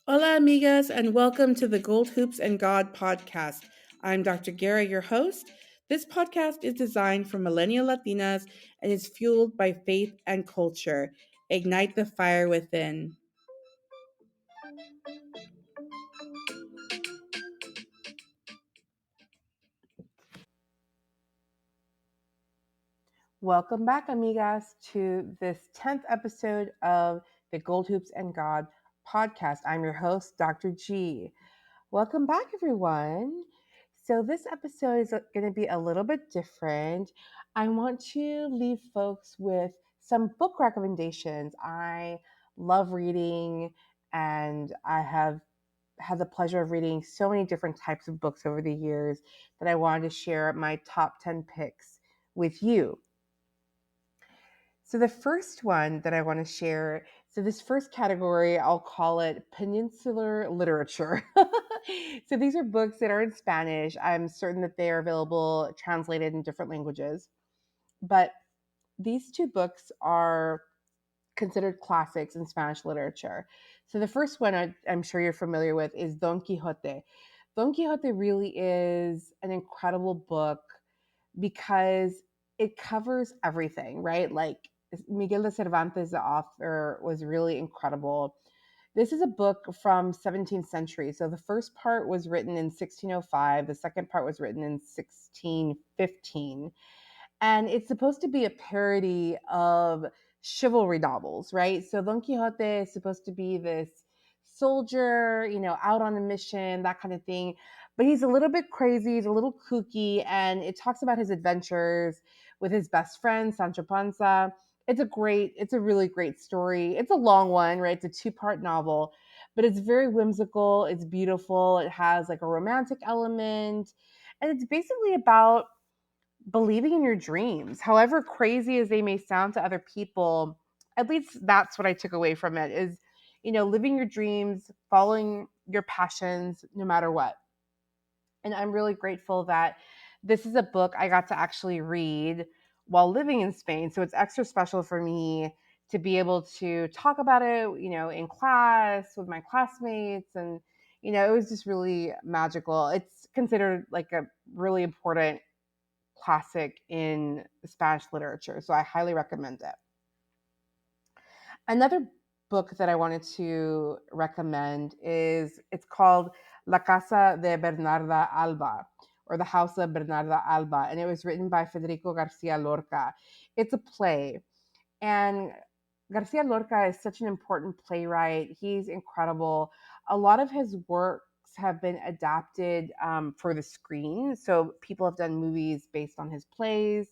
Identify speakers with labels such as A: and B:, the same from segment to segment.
A: Hola, amigas, and welcome to the Gold Hoops and God podcast. I'm Dr. Guerra, your host. This podcast is designed for Millennial Latinas and is fueled by faith and culture. Ignite the fire within. Welcome back, amigas, to this 10th episode of the Gold Hoops and God podcast. I'm your host, Dr. G. Welcome back, everyone. So, this episode is going to be a little bit different. I want to leave folks with some book recommendations. I love reading, and I have had the pleasure of reading so many different types of books over the years that I wanted to share my top 10 picks with you. So the first one that I want to share, so this first category, I'll call it peninsular literature. So these are books that are in Spanish. I'm certain that they are available translated in different languages. But these two books are considered classics in Spanish literature. So the first one I'm sure you're familiar with is Don Quixote. Don Quixote really is an incredible book because it covers everything, right? Like Miguel de Cervantes, the author, was really incredible. This is a book from 17th century. So the first part was written in 1605, the second part was written in 1615. And it's supposed to be a parody of chivalry novels, right? So Don Quixote is supposed to be this soldier, out on a mission, that kind of thing. But he's a little bit crazy, he's a little kooky, and it talks about his adventures with his best friend, Sancho Panza. It's a really great story. It's a long one, right? It's a two-part novel, but it's very whimsical, it's beautiful, it has like a romantic element, and it's basically about believing in your dreams, however crazy as they may sound to other people. At least that's what I took away from it is, living your dreams, following your passions, no matter what. And I'm really grateful that this is a book I got to actually read while living in Spain. So it's extra special for me to be able to talk about it, in class with my classmates. And, it was just really magical. It's considered like a really important classic in Spanish literature. So I highly recommend it. Another book that I wanted to recommend it's called La Casa de Bernarda Alba, or The House of Bernarda Alba, and it was written by Federico Garcia Lorca. It's a play, and Garcia Lorca is such an important playwright. He's incredible. A lot of his works have been adapted for the screen. So people have done movies based on his plays,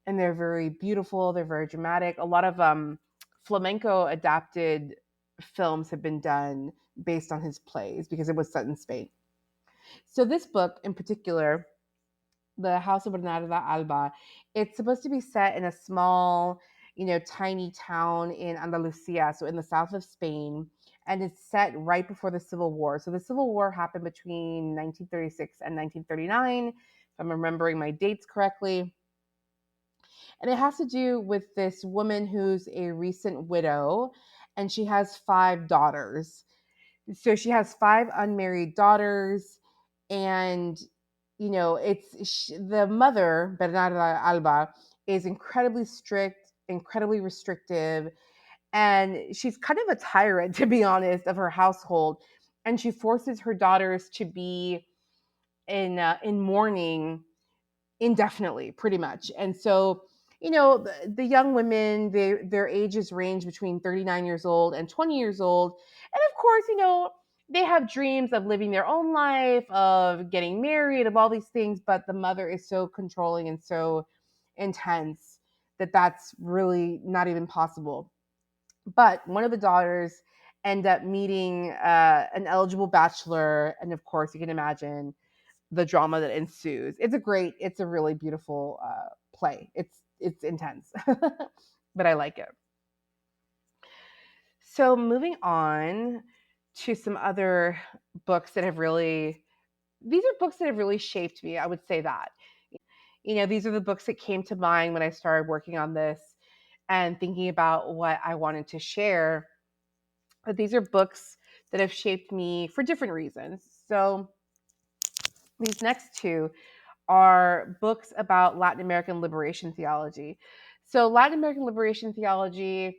A: and they're very beautiful. They're very dramatic. A lot of flamenco adapted films have been done based on his plays because it was set in Spain. So this book in particular, The House of Bernarda Alba, it's supposed to be set in a small, tiny town in Andalusia, so in the south of Spain, and it's set right before the Civil War. So the Civil War happened between 1936 and 1939, if I'm remembering my dates correctly. And it has to do with this woman who's a recent widow, and she has 5 daughters. So she has 5 unmarried daughters, and the mother, Bernarda Alba, is incredibly strict, incredibly restrictive, and she's kind of a tyrant, to be honest, of her household. And she forces her daughters to be in mourning indefinitely, pretty much. And so, the young women, their ages range between 39 years old and 20 years old. And of course, they have dreams of living their own life, of getting married, of all these things. But the mother is so controlling and so intense that that's really not even possible. But one of the daughters end up meeting an eligible bachelor. And of course, you can imagine the drama that ensues. It's a really beautiful play. It's intense, but I like it. So moving on to some other books that have really, these are books that have really shaped me. I would say that. These are the books that came to mind when I started working on this and thinking about what I wanted to share. But these are books that have shaped me for different reasons. So these next two are books about Latin American liberation theology. So Latin American liberation theology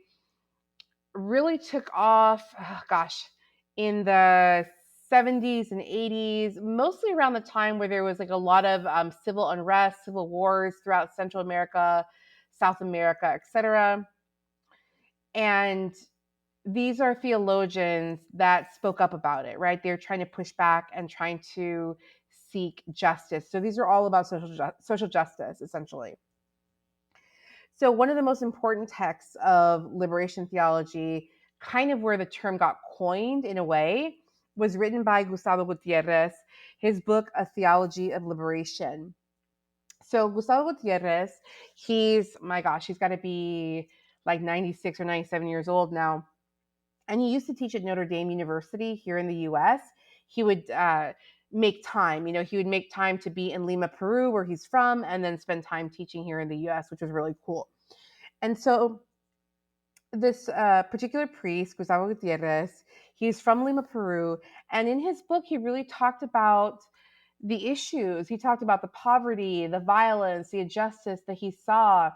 A: really took off, in the 70s and 80s, mostly around the time where there was like a lot of civil unrest, civil wars throughout Central America, South America, etc. And these are theologians that spoke up about it, right? They're trying to push back and trying to seek justice. So these are all about social justice, essentially. So one of the most important texts of liberation theology, kind of where the term got coined in a way, was written by Gustavo Gutierrez, his book, A Theology of Liberation. So Gustavo Gutierrez, he's got to be like 96 or 97 years old now. And he used to teach at Notre Dame University here in the US. He would make time, he would make time to be in Lima, Peru, where he's from, and then spend time teaching here in the US, which was really cool. And so this particular priest, Gustavo Gutierrez, he's from Lima, Peru. And in his book, he really talked about the issues. He talked about the poverty, the violence, the injustice that he saw,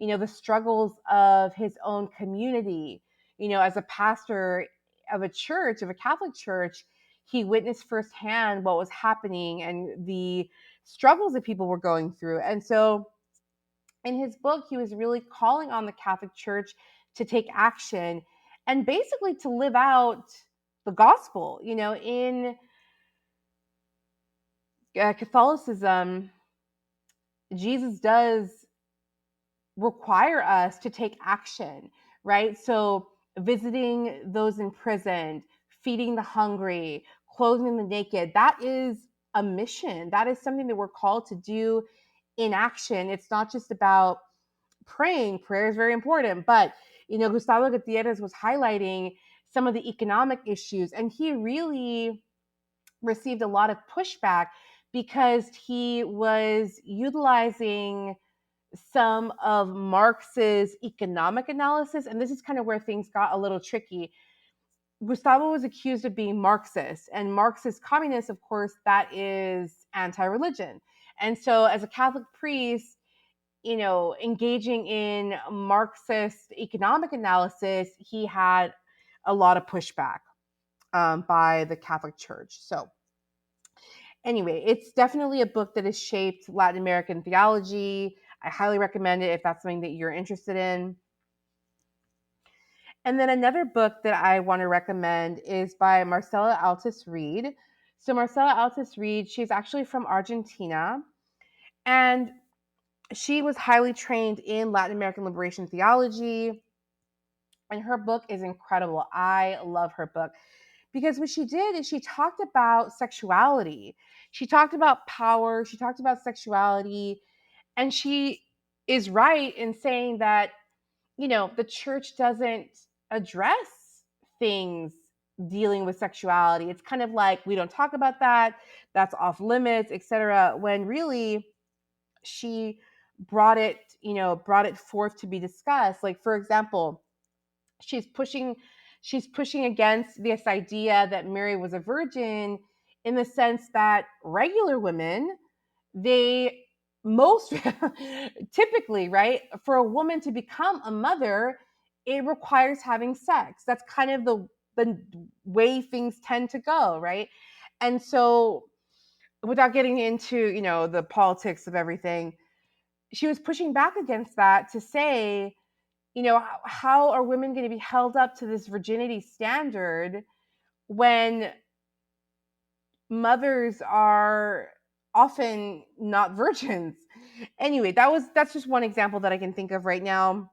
A: the struggles of his own community. As a pastor of a church, of a Catholic church, he witnessed firsthand what was happening and the struggles that people were going through. And so in his book, he was really calling on the Catholic Church to take action and basically to live out the gospel. In Catholicism, Jesus does require us to take action, right? So visiting those imprisoned, feeding the hungry, clothing the naked, that is a mission. That is something that we're called to do in action. It's not just about praying. Prayer is very important, but Gustavo Gutierrez was highlighting some of the economic issues, and he really received a lot of pushback because he was utilizing some of Marx's economic analysis, and this is kind of where things got a little tricky. Gustavo was accused of being Marxist, and Marxist communist, of course, that is anti-religion. And so as a Catholic priest, engaging in Marxist economic analysis, he had a lot of pushback by the Catholic Church. So anyway, it's definitely a book that has shaped Latin American theology. I highly recommend it if that's something that you're interested in. And then another book that I want to recommend is by Marcela Altus Reed. So Marcela Altus Reed, she's actually from Argentina, and she was highly trained in Latin American liberation theology, and her book is incredible. I love her book because what she did is she talked about sexuality. She talked about power. She talked about sexuality. And she is right in saying that, the church doesn't address things dealing with sexuality. It's kind of like, we don't talk about that. That's off limits, etc. When really she brought it forth to be discussed. Like, for example, she's pushing against this idea that Mary was a virgin, in the sense that regular women, they most typically, right, for a woman to become a mother, it requires having sex. That's kind of the way things tend to go, right? And so, without getting into the politics of everything, she was pushing back against that to say, how are women going to be held up to this virginity standard when mothers are often not virgins? Anyway, that's just one example that I can think of right now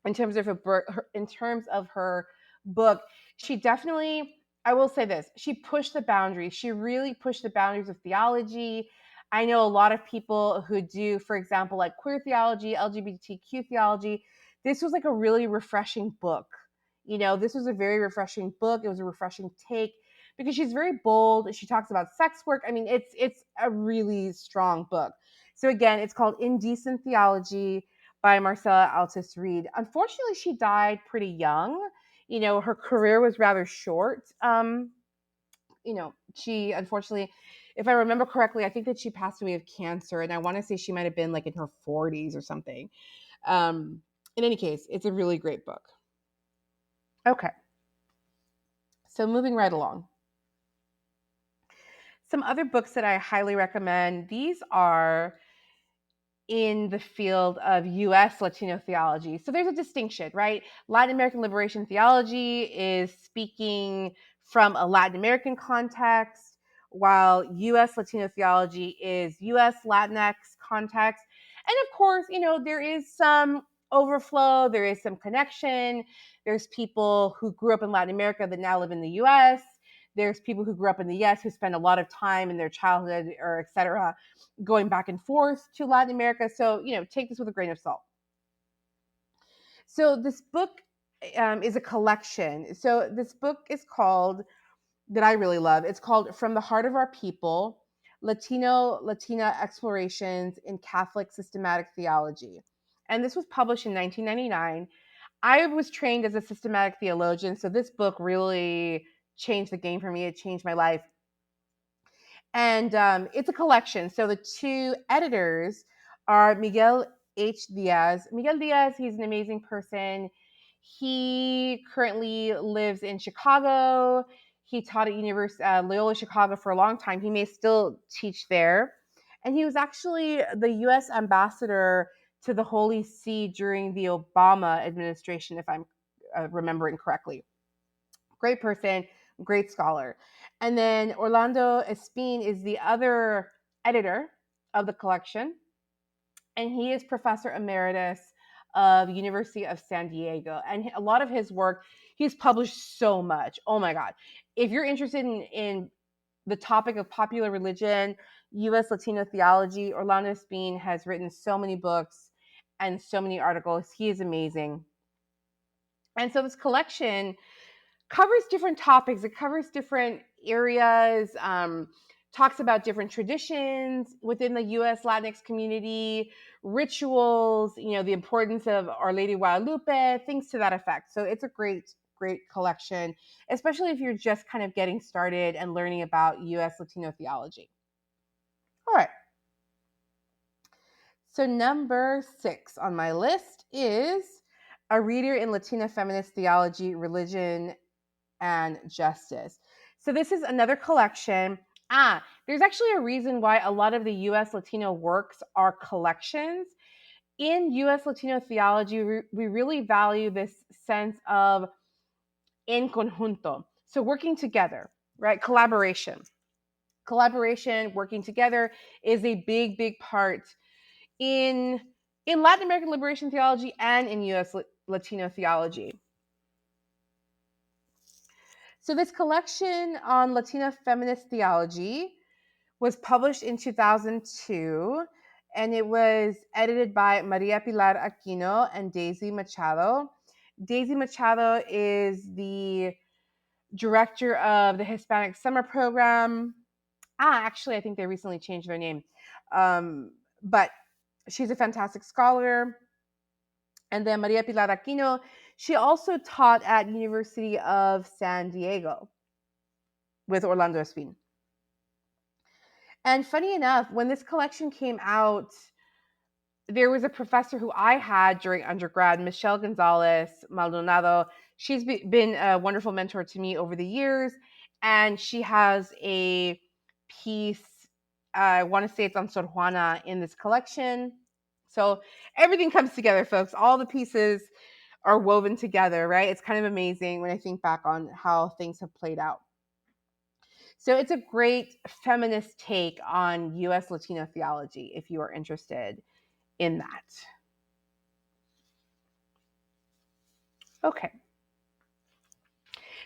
A: in terms of her book. She definitely, I will say this, she pushed the boundaries. She really pushed the boundaries of theology. I know a lot of people who do, for example, like queer theology, LGBTQ theology. This was like a really refreshing book. This was a very refreshing book. It was a refreshing take because she's very bold. She talks about sex work. I mean, it's a really strong book. So again, it's called Indecent Theology by Marcela Altus Reed. Unfortunately, she died pretty young. Her career was rather short. She unfortunately, if I remember correctly, I think that she passed away of cancer, and I want to say she might have been like in her 40s or something. In any case, it's a really great book. Okay, so moving right along. Some other books that I highly recommend. These are in the field of US Latino theology. So there's a distinction, right? Latin American liberation theology is speaking from a Latin American context, while US Latino theology is US Latinx context. And of course, there is some overflow, there is some connection. There's people who grew up in Latin America that now live in the US. There's people who grew up in the US who spend a lot of time in their childhood or et cetera going back and forth to Latin America. So, take this with a grain of salt. So this book is a collection. So this book is called, that I really love, it's called From the Heart of Our People, Latina Explorations in Catholic Systematic Theology. And this was published in 1999. I was trained as a systematic theologian, so this book really changed the game for me. It changed my life. And it's a collection. So the two editors are Miguel H. Diaz. Miguel Diaz, he's an amazing person. He currently lives in Chicago. He taught at Loyola Chicago for a long time. He may still teach there. And he was actually the U.S. ambassador to the Holy See during the Obama administration, if I'm remembering correctly. Great person, great scholar. And then Orlando Espín is the other editor of the collection, and he is professor emeritus of University of San Diego. And a lot of his work, he's published so much. Oh my God. If you're interested in the topic of popular religion, U.S. Latino theology, Orlando Espín has written so many books and so many articles. He is amazing. And so this collection covers different topics. It covers different areas, talks about different traditions within the U.S. Latinx community, rituals, the importance of Our Lady Guadalupe, things to that effect. So it's a great, great collection, especially if you're just kind of getting started and learning about U.S. Latino theology. All right. So number 6 on my list is A Reader in Latina Feminist Theology, Religion, and Justice. So this is another collection. There's actually a reason why a lot of the U.S. Latino works are collections. In U.S. Latino theology, we really value this sense of en conjunto. So working together, right? Collaboration, working together is a big, big part in Latin American liberation theology and in U.S. Latino theology. So this collection on Latina feminist theology was published in 2002, and it was edited by Maria Pilar Aquino and Daisy Machado. Daisy Machado is the director of the Hispanic Summer Program. Actually, I think they recently changed their name. But she's a fantastic scholar. And then Maria Pilar Aquino, she also taught at University of San Diego with Orlando Espín. And funny enough, when this collection came out, there was a professor who I had during undergrad, Michelle Gonzalez Maldonado. She's been a wonderful mentor to me over the years, and she has a piece, I want to say it's on Sor Juana in this collection. So everything comes together, folks. All the pieces are woven together, right? It's kind of amazing when I think back on how things have played out. So it's a great feminist take on U.S. Latino theology if you are interested in that. Okay.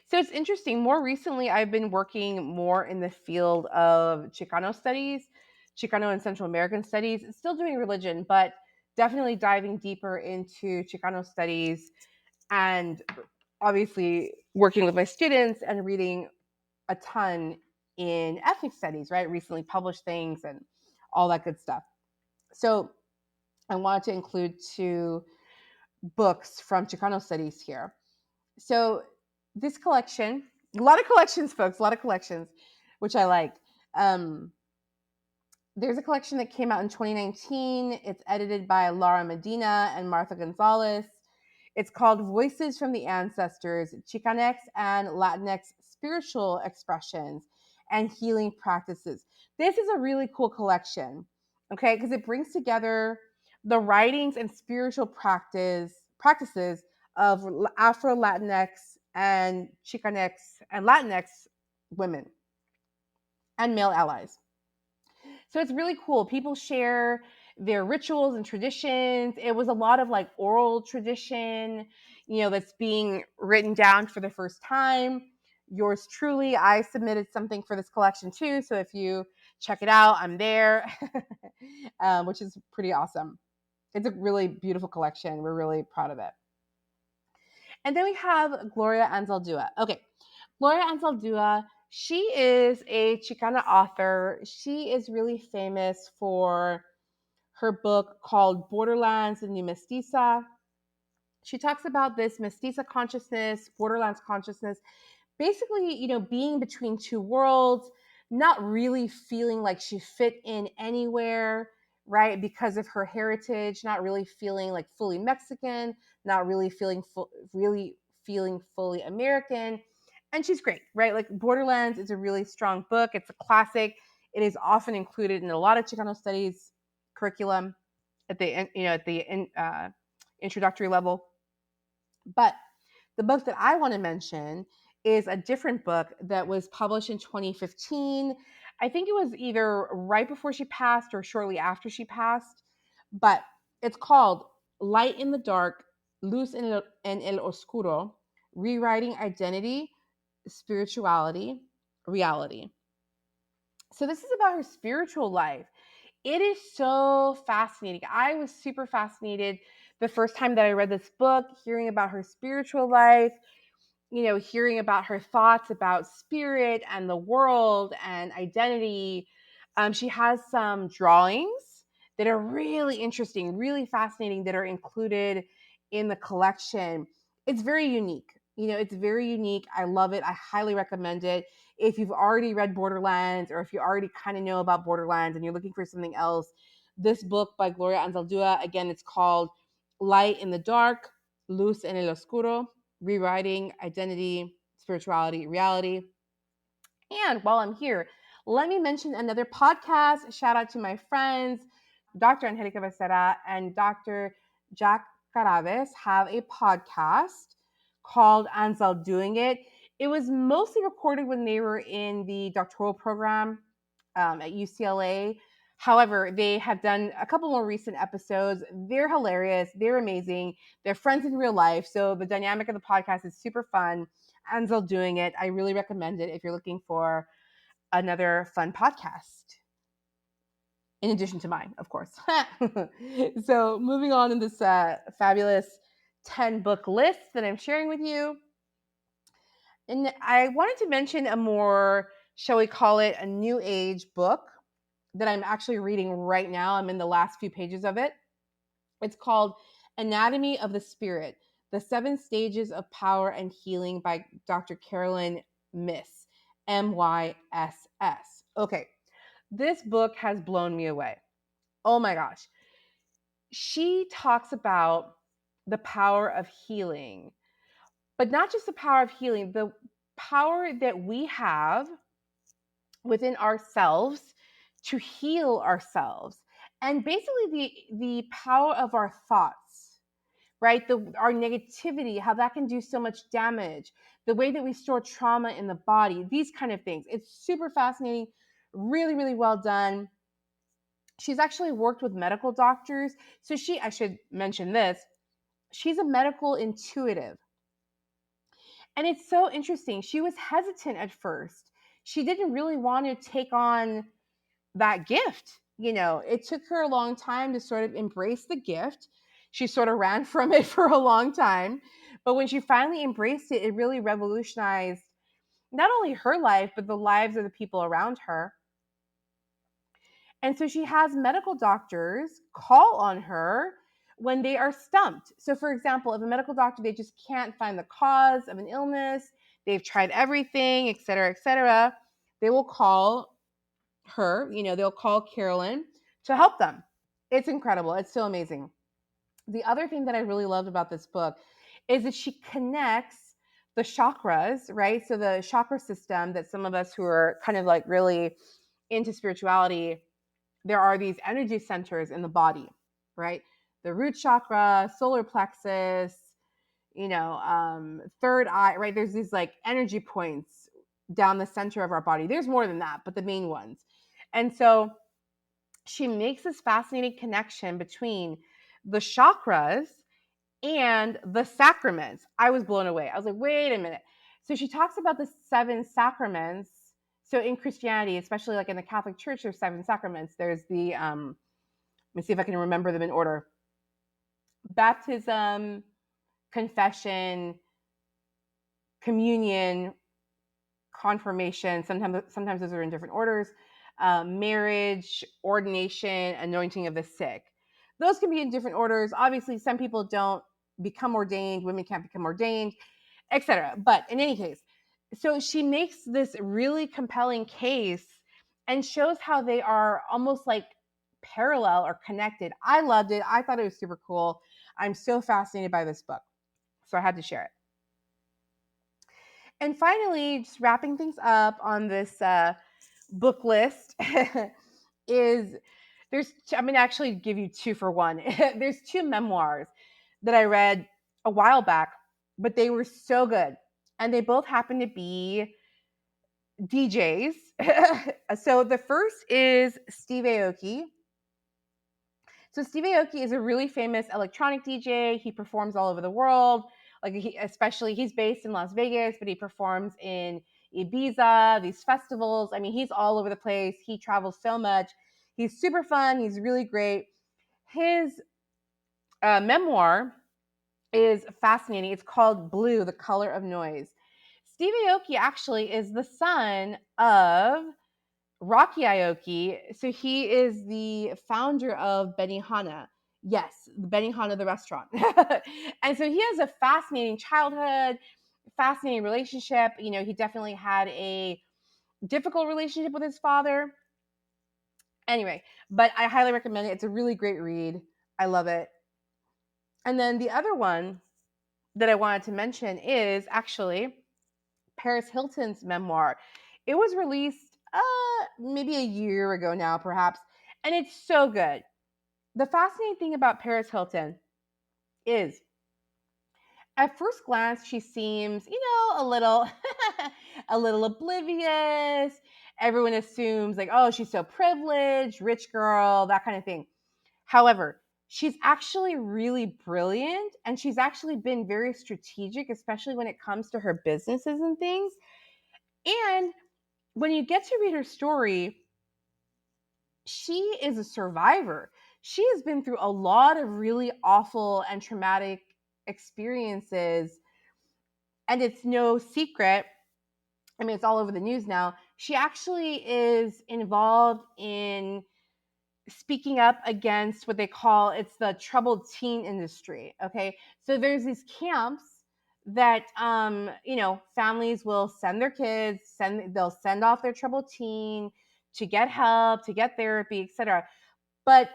A: So it's interesting. More recently, I've been working more in the field of Chicano studies, Chicano and Central American studies, still doing religion, but definitely diving deeper into Chicano studies and obviously working with my students and reading a ton in ethnic studies, right? Recently published things and all that good stuff. So I wanted to include 2 books from Chicano studies here. So this collection, a lot of collections, folks, a lot of collections, which I like. There's a collection that came out in 2019. It's edited by Laura Medina and Martha Gonzalez. It's called Voices from the Ancestors, Chicanx and Latinx Spiritual Expressions and Healing Practices. This is a really cool collection, okay, because it brings together the writings and spiritual practices of Afro Latinx and Chicanx and Latinx women and male allies. So it's really cool. People share their rituals and traditions. It was a lot of like oral tradition, that's being written down for the first time. Yours truly, I submitted something for this collection too. So if you check it out, I'm there, which is pretty awesome. It's a really beautiful collection. We're really proud of it. And then we have Gloria Anzaldúa. Okay, Gloria Anzaldúa, she is a Chicana author. She is really famous for her book called Borderlands, the New Mestiza. She talks about this mestiza consciousness, borderlands consciousness, basically, being between two worlds, not really feeling like she fit in anywhere, right? Because of her heritage, not really feeling like fully Mexican, not really feeling fully American. And she's great, right? Like Borderlands is a really strong book. It's a classic. It is often included in a lot of Chicano studies curriculum at the introductory level. But the book that I want to mention is a different book that was published in 2015. I think it was either right before she passed or shortly after she passed, but it's called Light in the Dark, Luz en el Oscuro, Rewriting Identity, Spirituality, Reality. So this is about her spiritual life. It is so fascinating. I was super fascinated the first time that I read this book, hearing about her spiritual life, hearing about her thoughts about spirit and the world and identity. She has some drawings that are really interesting, really fascinating, that are included in the collection. It's very unique. It's very unique. I love it. I highly recommend it. If you've already read Borderlands, or if you already kind of know about Borderlands and you're looking for something else, this book by Gloria Anzaldúa, again, it's called Light in the Dark, Luz en el Oscuro, Rewriting Identity, Spirituality, Reality. And while I'm here, let me mention another podcast. Shout out to my friends, Dr. Angelica Becerra and Dr. Jack Caraves have a podcast called Anzal Doing It. It was mostly recorded when they were in the doctoral program at UCLA. However, they have done a couple more recent episodes. They're hilarious. They're amazing. They're friends in real life. So the dynamic of the podcast is super fun. Anzal Doing It. I really recommend it if you're looking for another fun podcast. In addition to mine, of course. So moving on in this fabulous 10 book list that I'm sharing with you. And I wanted to mention a more, shall we call it, a new age book that I'm actually reading right now. I'm in the last few pages of it. It's called Anatomy of the Spirit, The 7 Stages of Power and Healing by Dr. Carolyn Myss, MYSS. Okay, this book has blown me away. Oh my gosh. She talks about the power of healing, but not just the power of healing, the power that we have within ourselves to heal ourselves, and basically the power of our thoughts, right? Our negativity, how that can do so much damage, the way that we store trauma in the body, these kind of things. It's super fascinating, really, really well done. She's actually worked with medical doctors. So I should mention this, she's a medical intuitive. And it's so interesting. She was hesitant at first. She didn't really want to take on that gift. It took her a long time to sort of embrace the gift. She sort of ran from it for a long time. But when she finally embraced it, it really revolutionized not only her life, but the lives of the people around her. And so she has medical doctors call on her when they are stumped. So, for example, if a medical doctor, they just can't find the cause of an illness, they've tried everything, et cetera, they will call her, they'll call Carolyn to help them. It's incredible. It's so amazing. The other thing that I really loved about this book is that she connects the chakras, right? So the chakra system that some of us who are kind of like really into spirituality, there are these energy centers in the body, right? The root chakra, solar plexus, third eye, right? There's these like energy points down the center of our body. There's more than that, but the main ones. And so she makes this fascinating connection between the chakras and the sacraments. I was blown away. I was like, wait a minute. So she talks about the 7 sacraments. So in Christianity, especially like in the Catholic Church, there's 7 sacraments. There's the, let me see if I can remember them in order: baptism, confession, communion, confirmation. Sometimes those are in different orders. Marriage, ordination, anointing of the sick. Those can be in different orders. Obviously, some people don't become ordained. Women can't become ordained, etc. But in any case, so she makes this really compelling case and shows how they are almost like parallel or connected. I loved it. I thought it was super cool. I'm so fascinated by this book, so I had to share it. And finally, just wrapping things up on this book list is I'm going to actually give you 2 for 1. There's 2 memoirs that I read a while back, but they were so good. And they both happen to be DJs. So the first is Steve Aoki. So Steve Aoki is a really famous electronic DJ. He performs all over the world. Like he's based in Las Vegas, but he performs in Ibiza, these festivals. I mean, he's all over the place. He travels so much. He's super fun. He's really great. His memoir is fascinating. It's called Blue, the Color of Noise. Steve Aoki actually is the son of Rocky Aoki. So he is the founder of Benihana. Yes, Benihana, the restaurant. And so he has a fascinating childhood, fascinating relationship. He definitely had a difficult relationship with his father. Anyway, but I highly recommend it. It's a really great read. I love it. And then the other one that I wanted to mention is actually Paris Hilton's memoir. It was released maybe a year ago now, perhaps, and it's so good. The fascinating thing about Paris Hilton is, at first glance, she seems, a little, a little oblivious. Everyone assumes like, oh, she's so privileged, rich girl, that kind of thing. However, she's actually really brilliant, and she's actually been very strategic, especially when it comes to her businesses and things. And when you get to read her story, she is a survivor. She has been through a lot of really awful and traumatic experiences. And it's no secret. I mean, it's all over the news now. She actually is involved in speaking up against what they call, it's the troubled teen industry. Okay. So there's these camps that families will send their kids, they'll send off their troubled teen to get help, to get therapy, etc. But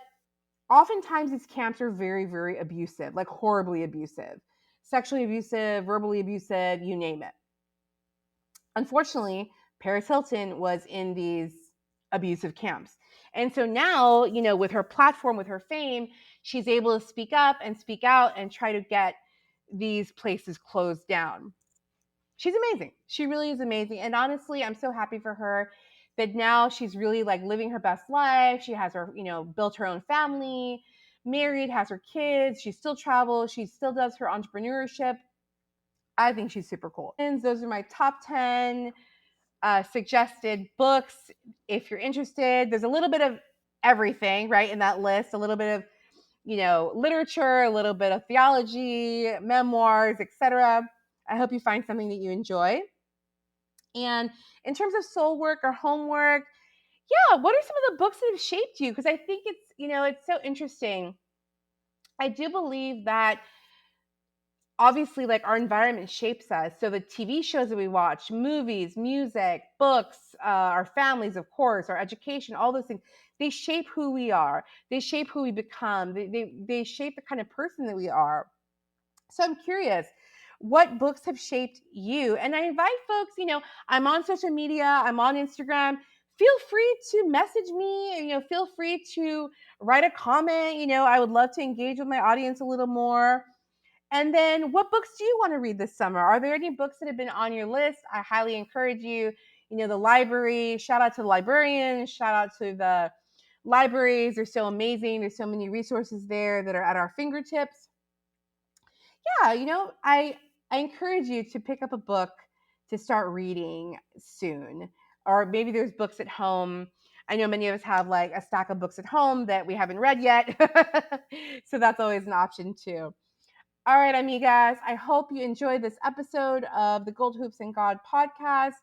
A: oftentimes these camps are very, very abusive, like horribly abusive, sexually abusive, verbally abusive, you name it. Unfortunately, Paris Hilton was in these abusive camps. And so now, with her platform, with her fame, she's able to speak up and speak out and try to get these places closed down. She's amazing. She really is amazing. And honestly, I'm so happy for her that now she's really like living her best life. She has her, built her own family, married, has her kids. She still travels. She still does her entrepreneurship. I think she's super cool. And those are my top 10 suggested books. If you're interested, there's a little bit of everything, right, in that list. A little bit of, literature, a little bit of theology, memoirs, etc. I hope you find something that you enjoy. And in terms of soul work or homework, yeah, what are some of the books that have shaped you? Because I think it's, it's so interesting. I do believe that obviously like our environment shapes us. So the TV shows that we watch, movies, music, books, our families, of course, our education, all those things, they shape who we are. They shape who we become. They shape the kind of person that we are. So I'm curious, what books have shaped you? And I invite folks, I'm on social media, I'm on Instagram. Feel free to message me, feel free to write a comment. I would love to engage with my audience a little more. And then what books do you want to read this summer? Are there any books that have been on your list? I highly encourage you, the library, shout out to the librarians, shout out to the libraries. They're so amazing. There's so many resources there that are at our fingertips. Yeah, I encourage you to pick up a book to start reading soon. Or maybe there's books at home. I know many of us have like a stack of books at home that we haven't read yet. So that's always an option too. All right, amigas, I hope you enjoyed this episode of the Gold Hoops and God podcast.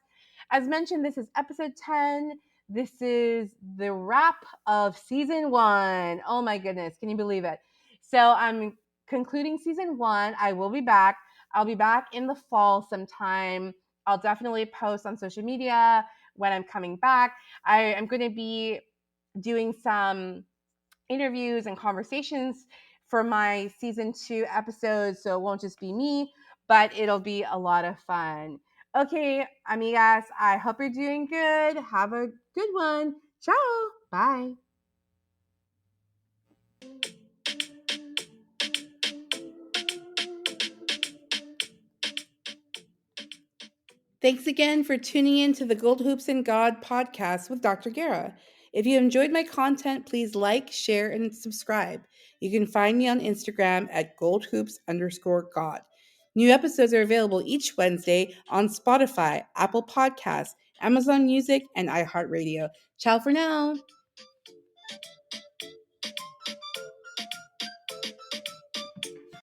A: As mentioned, this is episode 10. This is the wrap of season 1. Oh my goodness, can you believe it? So I'm concluding season 1. I will be back. I'll be back in the fall sometime. I'll definitely post on social media when I'm coming back. I am going to be doing some interviews and conversations for my season 2 episodes. So it won't just be me, but it'll be a lot of fun. Okay, amigas, I hope you're doing good. Have a good one. Ciao. Bye. Thanks again for tuning in to the Gold Hoops and God podcast with Dr. Guerra. If you enjoyed my content, please like, share, and subscribe. You can find me on Instagram at goldhoops_God. New episodes are available each Wednesday on Spotify, Apple Podcasts, Amazon Music, and iHeartRadio. Ciao for now.